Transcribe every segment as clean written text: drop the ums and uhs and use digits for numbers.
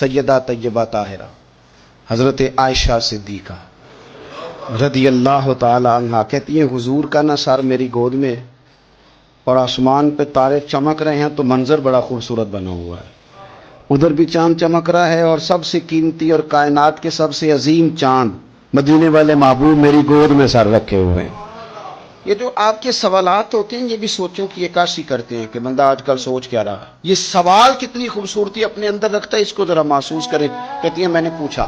سیدہ طیبہ طاہرہ حضرت عائشہ صدیقہ رضی اللہ تعالی عنہا کہتی ہیں حضور کا نا سر میری گود میں اور آسمان پہ تارے چمک رہے ہیں تو منظر بڑا خوبصورت بنا ہوا ہے، ادھر بھی چاند چمک رہا ہے اور سب سے قیمتی اور کائنات کے سب سے عظیم چاند مدینے والے محبوب میری گود میں سر رکھے ہوئے ہیں۔ یہ جو آپ کے سوالات ہوتے ہیں یہ بھی سوچوں کی عکاسی کرتے ہیں کہ بندہ آج کل سوچ کیا رہا ہے۔ یہ سوال کتنی خوبصورتی اپنے اندر رکھتا ہے، اس کو ذرا محسوس کریں۔ کہتی ہیں میں نے پوچھا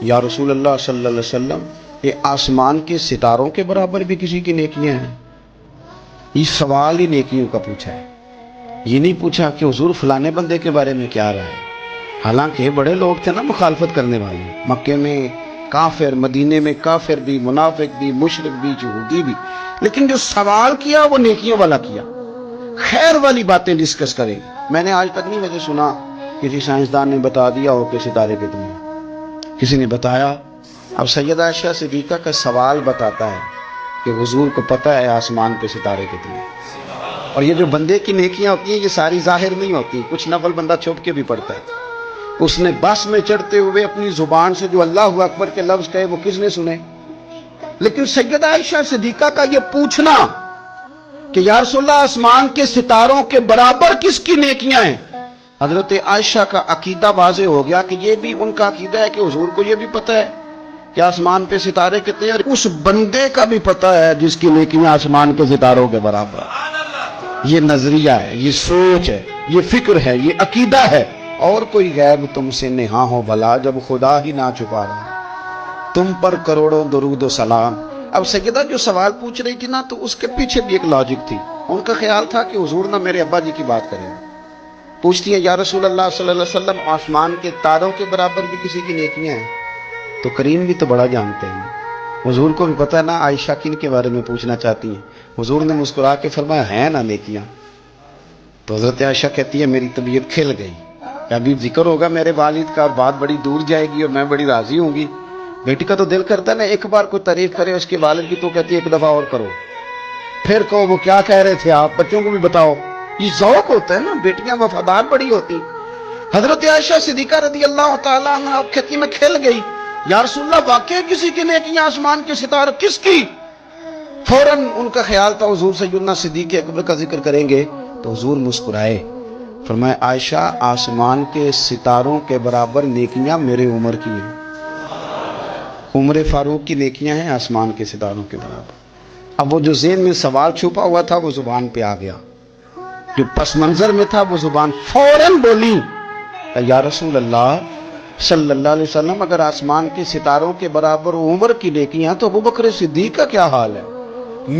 یا رسول اللہ صلی اللہ علیہ وسلم یہ آسمان کے ستاروں کے برابر بھی کسی کی نیکیاں ہیں؟ یہ سوال ہی نیکیوں کا پوچھا ہے، یہ نہیں پوچھا کہ حضور فلانے بندے کے بارے میں کیا رہا ہے۔ حالانکہ بڑے لوگ تھے نا مخالفت کرنے والے، مکے میں کافر، مدینے میں کافر بھی، منافق بھی، مشرک بھی، یہودی بھی، لیکن جو سوال کیا وہ نیکیوں والا کیا، خیر والی باتیں ڈسکس کریں۔ میں نے آج تک نہیں مجھے سنا کسی سائنسدان نے بتا دیا ہو کہ ستارے کتنے ہیں، کسی نے بتایا۔ اب سیدہ عائشہ صدیقہ کا سوال بتاتا ہے کہ حضور کو پتہ ہے آسمان پہ ستارے کتنے ہیں۔ اور یہ جو بندے کی نیکیاں ہوتی ہیں یہ ساری ظاہر نہیں ہوتی، کچھ نفل بندہ چھپ کے بھی پڑھتا ہے۔ اس نے بس میں چڑھتے ہوئے اپنی زبان سے جو اللہ اکبر کے لفظ کہے وہ کس نے سنے؟ لیکن سیدہ عائشہ صدیقہ کا یہ پوچھنا کہ یا رسول اللہ آسمان کے ستاروں کے برابر کس کی نیکیاں ہیں، حضرت عائشہ کا عقیدہ واضح ہو گیا کہ یہ بھی ان کا عقیدہ ہے کہ حضور کو یہ بھی پتہ ہے کہ آسمان پہ ستارے کتنے ہیں، اور اس بندے کا بھی پتہ ہے جس کی نیکیاں آسمان کے ستاروں کے برابر۔ یہ نظریہ ہے، یہ سوچ ہے، یہ فکر ہے، یہ عقیدہ ہے۔ اور کوئی غیب تم سے نہاں ہو بھلا جب خدا ہی نہ چھپا رہا، تم پر کروڑوں درود و سلام۔ اب سیدہ جو سوال پوچھ رہی تھی نا تو اس کے پیچھے بھی ایک لاجک تھی، ان کا خیال تھا کہ حضور نہ میرے ابا جی کی بات کریں۔ پوچھتی ہے یا رسول اللہ صلی اللہ علیہ وسلم آسمان کے تاروں کے برابر بھی کسی کی نیکیاں ہیں؟ تو کریم بھی تو بڑا جانتے ہیں، حضور کو بھی پتہ ہے نا عائشہ کن کے بارے میں پوچھنا چاہتی ہیں۔ حضور نے مسکرا کے فرمایا ہیں نا نیکیاں؟ تو حضرت عائشہ کہتی ہے میری طبیعت کھل گئی، ابھی ذکر ہوگا میرے والد کا، بات بڑی دور جائے گی اور میں بڑی راضی ہوں گی۔ بیٹی کا تو دل کرتا ہے نا ایک بار کوئی تعریف کرے اس کے والد کی، تو کہتی ہے ایک دفعہ اور کرو، پھر کہو وہ کیا کہہ رہے تھے آپ، بچوں کو بھی بتاؤ۔ یہ ذوق ہوتا ہے نا، بیٹیاں وفادار بڑی ہوتی۔ حضرت عائشہ صدیقہ رضی اللہ تعالیٰ عنہا کہتی میں کھل گئی، یا رسول اللہ واقعی کسی کی نیکیاں آسمان کے ستارے کس کی؟ فوراً ان کا خیال تھا حضور سیدنا صدیق اکبر کا ذکر کریں گے، تو حضور مسکرائے، فرمایا عائشہ آسمان کے ستاروں کے برابر نیکیاں میرے عمر کی ہیں، عمر فاروق کی نیکیاں ہیں آسمان کے ستاروں کے برابر۔ اب وہ جو ذہن میں سوال چھپا ہوا تھا وہ زبان پہ آ گیا، جو پس منظر میں تھا وہ زبان فوراً بولی، یا رسول اللہ صلی اللہ علیہ وسلم اگر آسمان کے ستاروں کے برابر عمر کی نیکیاں تو ابوبکر صدیق کا کیا حال ہے،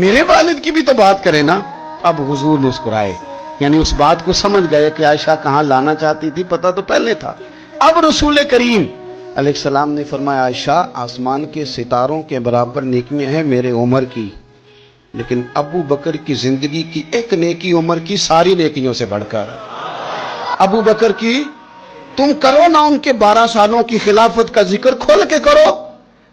میرے والد کی بھی تو بات کرے نا۔ اب حضور مسکرائے، یعنی اس بات کو سمجھ گئے کہ عائشہ کہاں لانا چاہتی تھی، پتہ تو پہلے تھا۔ اب رسول کریم علیہ السلام نے فرمایا عائشہ آسمان کے ستاروں کے برابر نیکیاں ہیں میرے عمر کی، لیکن ابو بکر کی زندگی کی ایک نیکی عمر کی ساری نیکیوں سے بڑھ کر۔ ابو بکر کی تم کرو نا ان کے 12 سالوں کی خلافت کا ذکر کھول کے کرو،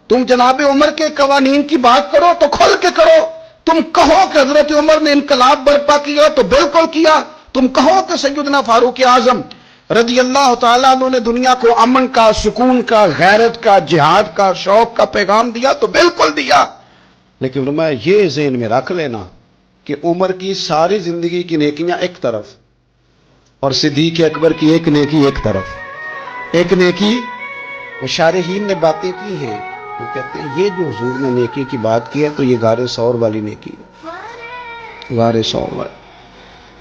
تم جناب عمر کے قوانین کی بات کرو تو کھول کے کرو، تم کہو کہ حضرت عمر نے انقلاب برپا کیا تو بالکل کیا، تم کہو کہ سیدنا فاروق اعظم رضی اللہ تعالیٰ عنہ نے دنیا کو امن کا، سکون کا، غیرت کا، جہاد کا، شوق کا پیغام دیا تو بالکل دیا، لیکن فرمایا یہ ذہن میں رکھ لینا کہ عمر کی ساری زندگی کی نیکیاں ایک طرف اور صدیق اکبر کی ایک نیکی ایک طرف۔ ایک نیکی وہ شارحین نے باتیں کی ہیں، وہ کہتے ہیں یہ جو حضور نے نیکی کی بات کی ہے تو یہ غار ثور والی نیکی ہے، غار ثور والی۔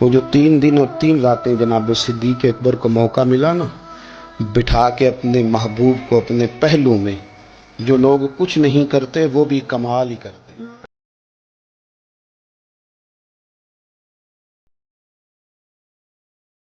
وہ جو 3 دن اور 3 راتیں جناب صدیق اکبر کو موقع ملا نا بٹھا کے اپنے محبوب کو اپنے پہلو میں، جو لوگ کچھ نہیں کرتے وہ بھی کمال ہی کرتے۔